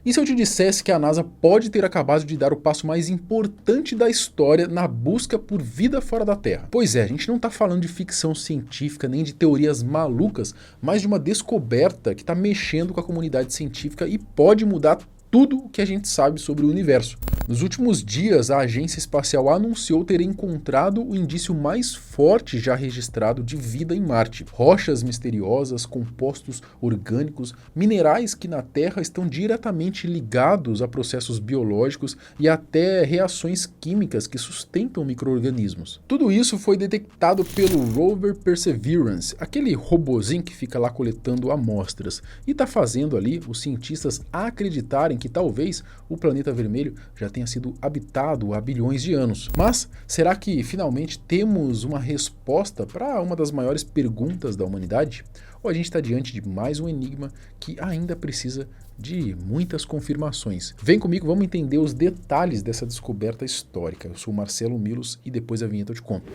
E se eu te dissesse que a NASA pode ter acabado de dar o passo mais importante da história na busca por vida fora da Terra? Pois é, a gente não está falando de ficção científica nem de teorias malucas, mas de uma descoberta que está mexendo com a comunidade científica e pode mudar tudo o que a gente sabe sobre o universo. Nos últimos dias, a Agência Espacial anunciou ter encontrado o indício mais forte já registrado de vida em Marte. Rochas misteriosas, compostos orgânicos, minerais que na Terra estão diretamente ligados a processos biológicos e até reações químicas que sustentam micro-organismos. Tudo isso foi detectado pelo rover Perseverance, aquele robozinho que fica lá coletando amostras, e está fazendo ali os cientistas acreditarem que talvez o planeta vermelho já tenha sido habitado há bilhões de anos. Mas será que finalmente temos uma resposta para uma das maiores perguntas da humanidade? Ou a gente está diante de mais um enigma que ainda precisa de muitas confirmações? Vem comigo, vamos entender os detalhes dessa descoberta histórica. Eu sou o Marcelo Milos e depois da vinheta eu te conto.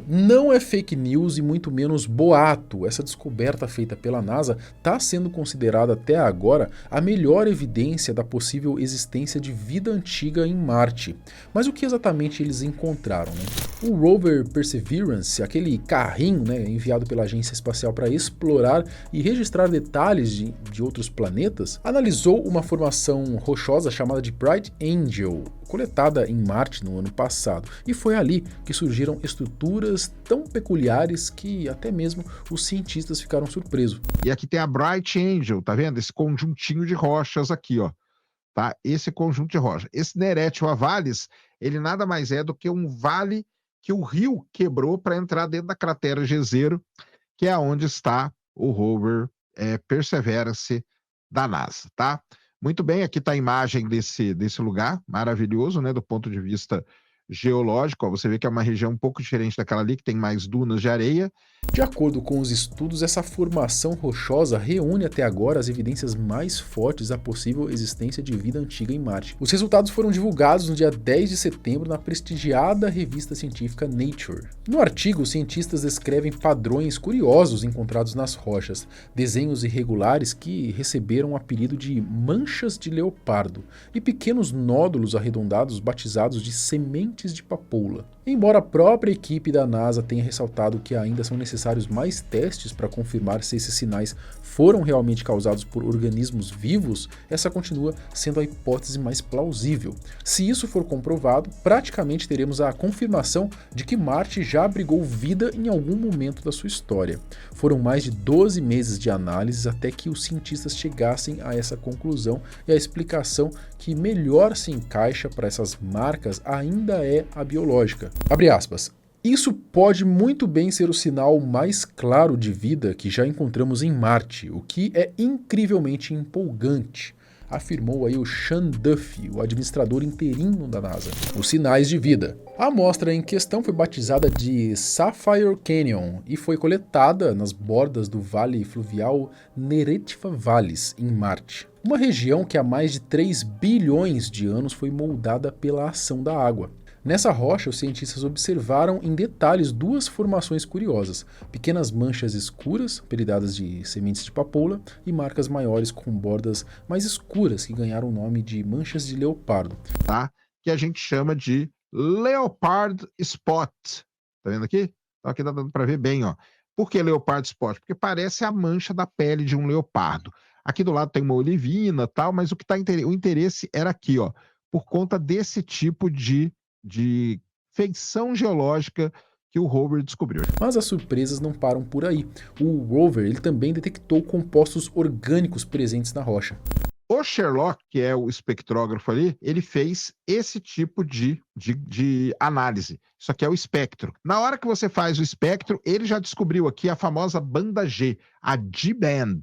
Não é fake news e muito menos boato. Essa descoberta feita pela NASA está sendo considerada até agora a melhor evidência da possível existência de vida antiga em Marte. Mas o que exatamente eles encontraram, né? O rover Perseverance, aquele carrinho, né, enviado pela Agência Espacial para explorar e registrar detalhes de outros planetas, analisou uma formação rochosa chamada de Bright Angel, coletada em Marte no ano passado, e foi ali que surgiram estruturas tão peculiares que até mesmo os cientistas ficaram surpresos. E aqui tem a Bright Angel, tá vendo? Esse conjuntinho de rochas aqui, ó. Tá? Esse conjunto de rochas. Esse Neretio Avalis, ele nada mais é do que um vale que o rio quebrou para entrar dentro da cratera Jezero, que é onde está o rover Perseverance da NASA, tá? Muito bem, aqui está a imagem desse lugar, maravilhoso, né, do ponto de vista geológico. Ó, você vê que é uma região um pouco diferente daquela ali, que tem mais dunas de areia. De acordo com os estudos, essa formação rochosa reúne até agora as evidências mais fortes da possível existência de vida antiga em Marte. Os resultados foram divulgados no dia 10 de setembro na prestigiada revista científica Nature. No artigo, os cientistas descrevem padrões curiosos encontrados nas rochas, desenhos irregulares que receberam o apelido de manchas de leopardo e pequenos nódulos arredondados batizados de sementes de papoula. Embora a própria equipe da NASA tenha ressaltado que ainda são necessários mais testes para confirmar se esses sinais foram realmente causados por organismos vivos, essa continua sendo a hipótese mais plausível. Se isso for comprovado, praticamente teremos a confirmação de que Marte já abrigou vida em algum momento da sua história. Foram mais de 12 meses de análises até que os cientistas chegassem a essa conclusão, e a explicação que melhor se encaixa para essas marcas ainda é a biológica. Abre aspas. Isso pode muito bem ser o sinal mais claro de vida que já encontramos em Marte, o que é incrivelmente empolgante, afirmou aí o Sean Duffy, o administrador interino da NASA. Os sinais de vida. A amostra em questão foi batizada de Sapphire Canyon e foi coletada nas bordas do vale fluvial Neretva Vallis, em Marte. Uma região que há mais de 3 bilhões de anos foi moldada pela ação da água. Nessa rocha, os cientistas observaram em detalhes duas formações curiosas: pequenas manchas escuras, apelidadas de sementes de papoula, e marcas maiores com bordas mais escuras que ganharam o nome de manchas de leopardo. Tá? Que a gente chama de Leopard Spot. Tá vendo aqui? Então aqui tá dando para ver bem, ó. Por que Leopard Spot? Porque parece a mancha da pele de um leopardo. Aqui do lado tem uma olivina, tal, mas o que tá o interesse era aqui, ó, por conta desse tipo de feição geológica que o rover descobriu. Mas as surpresas não param por aí. O rover ele também detectou compostos orgânicos presentes na rocha. O Sherlock, que é o espectrógrafo ali, ele fez esse tipo de análise. Isso aqui é o espectro. Na hora que você faz o espectro, ele já descobriu aqui a famosa banda G, a G-band.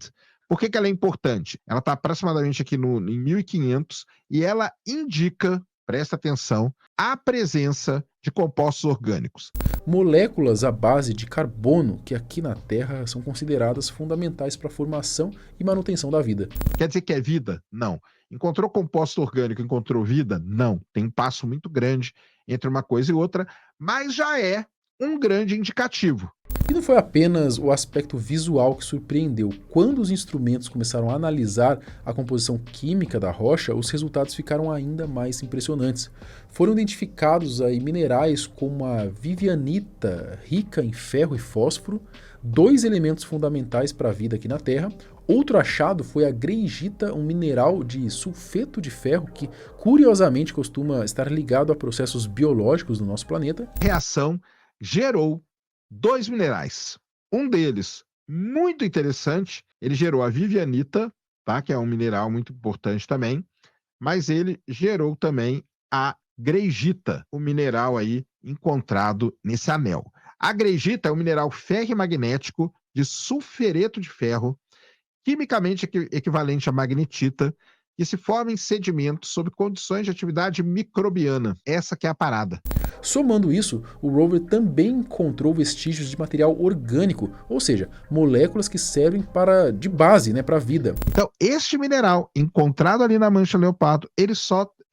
Por que ela é importante? Ela está aproximadamente aqui em 1500 e ela indica, presta atenção, a presença de compostos orgânicos. Moléculas à base de carbono que aqui na Terra são consideradas fundamentais para a formação e manutenção da vida. Quer dizer que é vida? Não. Encontrou composto orgânico, encontrou vida? Não. Tem um passo muito grande entre uma coisa e outra, mas já é um grande indicativo. E não foi apenas o aspecto visual que surpreendeu. Quando os instrumentos começaram a analisar a composição química da rocha, os resultados ficaram ainda mais impressionantes. Foram identificados aí minerais como a vivianita, rica em ferro e fósforo, dois elementos fundamentais para a vida aqui na Terra. Outro achado foi a greigita, um mineral de sulfeto de ferro que, curiosamente, costuma estar ligado a processos biológicos no nosso planeta. A reação gerou dois minerais. Um deles, muito interessante, ele gerou a vivianita, tá? Que é um mineral muito importante também, mas ele gerou também a greigita, o mineral aí encontrado nesse anel. A greigita é um mineral ferrimagnético de sulfureto de ferro, quimicamente equivalente à magnetita, que se forma em sedimentos sob condições de atividade microbiana. Essa que é a parada. Somando isso, o rover também encontrou vestígios de material orgânico, ou seja, moléculas que servem de base, para a vida. Então, este mineral encontrado ali na mancha leopardo,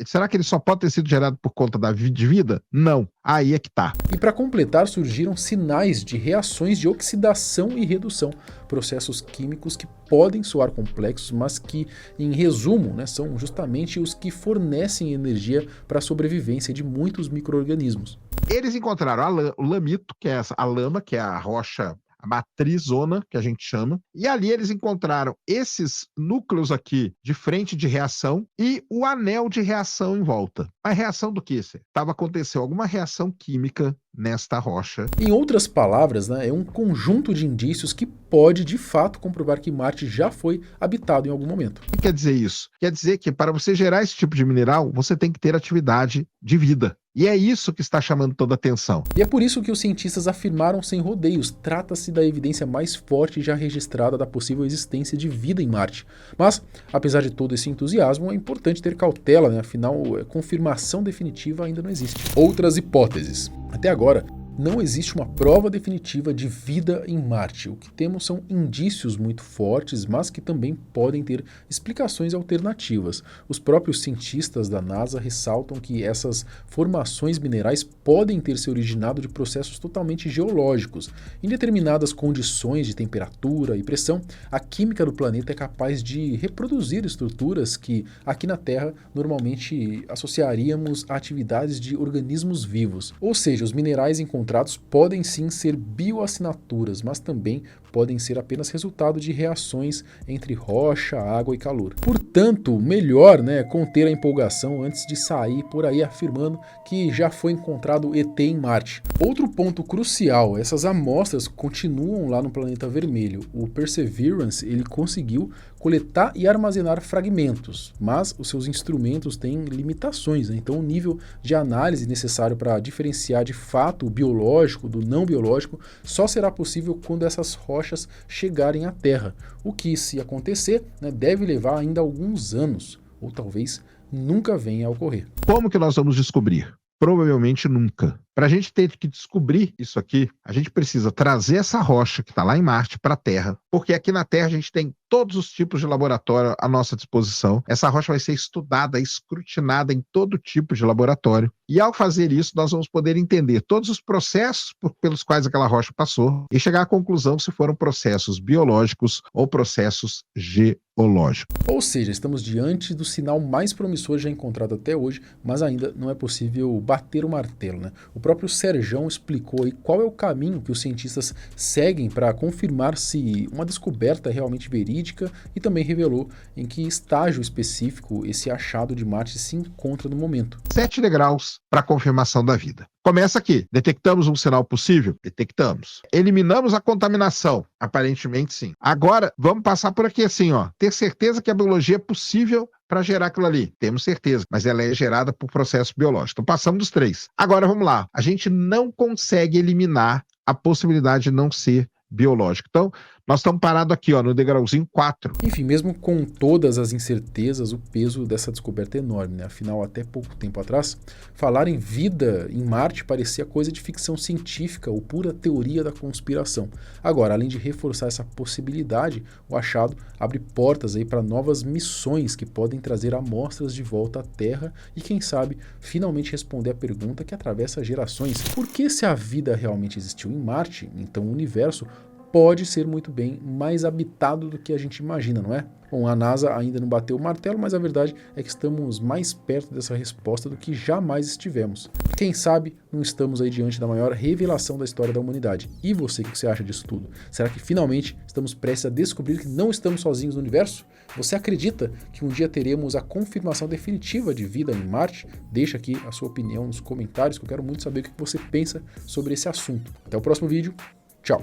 será que ele só pode ter sido gerado por conta de vida? Não. Aí é que tá. E para completar, surgiram sinais de reações de oxidação e redução, processos químicos que podem soar complexos, mas que, em resumo, são justamente os que fornecem energia para a sobrevivência de muitos micro-organismos. Eles encontraram o lamito, que é a lama, que é a rocha, a matrizona, que a gente chama, e ali eles encontraram esses núcleos aqui de frente de reação e o anel de reação em volta. A reação do que? Aconteceu alguma reação química nesta rocha. Em outras palavras, é um conjunto de indícios que pode, de fato, comprovar que Marte já foi habitado em algum momento. O que quer dizer isso? Quer dizer que para você gerar esse tipo de mineral, você tem que ter atividade de vida. E é isso que está chamando toda a atenção. E é por isso que os cientistas afirmaram sem rodeios, trata-se da evidência mais forte já registrada da possível existência de vida em Marte. Mas, apesar de todo esse entusiasmo, é importante ter cautela, afinal, confirmação definitiva ainda não existe. Outras hipóteses. Até agora, não existe uma prova definitiva de vida em Marte. O que temos são indícios muito fortes, mas que também podem ter explicações alternativas. Os próprios cientistas da NASA ressaltam que essas formações minerais podem ter se originado de processos totalmente geológicos. Em determinadas condições de temperatura e pressão, a química do planeta é capaz de reproduzir estruturas que, aqui na Terra, normalmente associaríamos a atividades de organismos vivos. Ou seja, os minerais encontrados podem sim ser bioassinaturas, mas também podem ser apenas resultado de reações entre rocha, água e calor. Portanto, melhor conter a empolgação antes de sair por aí afirmando que já foi encontrado ET em Marte. Outro ponto crucial, essas amostras continuam lá no planeta vermelho. O Perseverance ele conseguiu coletar e armazenar fragmentos, mas os seus instrumentos têm limitações, então o nível de análise necessário para diferenciar de fato o biológico do não biológico só será possível quando essas rochas chegarem à Terra, o que, se acontecer, deve levar ainda alguns anos, ou talvez nunca venha a ocorrer. Como que nós vamos descobrir? Provavelmente nunca. Para a gente ter que descobrir isso aqui, a gente precisa trazer essa rocha que está lá em Marte para a Terra, porque aqui na Terra a gente tem todos os tipos de laboratório à nossa disposição. Essa rocha vai ser estudada, escrutinada em todo tipo de laboratório. E ao fazer isso, nós vamos poder entender todos os processos pelos quais aquela rocha passou e chegar à conclusão se foram processos biológicos ou processos geológicos. Ou seja, estamos diante do sinal mais promissor já encontrado até hoje, mas ainda não é possível bater o martelo. O próprio Serjão explicou aí qual é o caminho que os cientistas seguem para confirmar se uma descoberta é realmente verídica e também revelou em que estágio específico esse achado de Marte se encontra no momento. 7 degraus para a confirmação da vida. Começa aqui. Detectamos um sinal possível? Detectamos. Eliminamos a contaminação? Aparentemente sim. Agora, vamos passar por aqui assim, ter certeza que a biologia é possível para gerar aquilo ali. Temos certeza, mas ela é gerada por processo biológico. Então passamos dos 3. Agora vamos lá. A gente não consegue eliminar a possibilidade de não ser biológico. Então, Nós estamos parados aqui, ó, no degrauzinho 4. Enfim, mesmo com todas as incertezas, o peso dessa descoberta é enorme, né? Afinal, até pouco tempo atrás, falar em vida em Marte parecia coisa de ficção científica ou pura teoria da conspiração. Agora, além de reforçar essa possibilidade, o achado abre portas aí para novas missões que podem trazer amostras de volta à Terra e, quem sabe, finalmente responder a pergunta que atravessa gerações: por que, se a vida realmente existiu em Marte, então o universo pode ser muito bem mais habitado do que a gente imagina, não é? Bom, a NASA ainda não bateu o martelo, mas a verdade é que estamos mais perto dessa resposta do que jamais estivemos. Quem sabe não estamos aí diante da maior revelação da história da humanidade. E você, o que você acha disso tudo? Será que finalmente estamos prestes a descobrir que não estamos sozinhos no universo? Você acredita que um dia teremos a confirmação definitiva de vida em Marte? Deixa aqui a sua opinião nos comentários, que eu quero muito saber o que você pensa sobre esse assunto. Até o próximo vídeo. Tchau!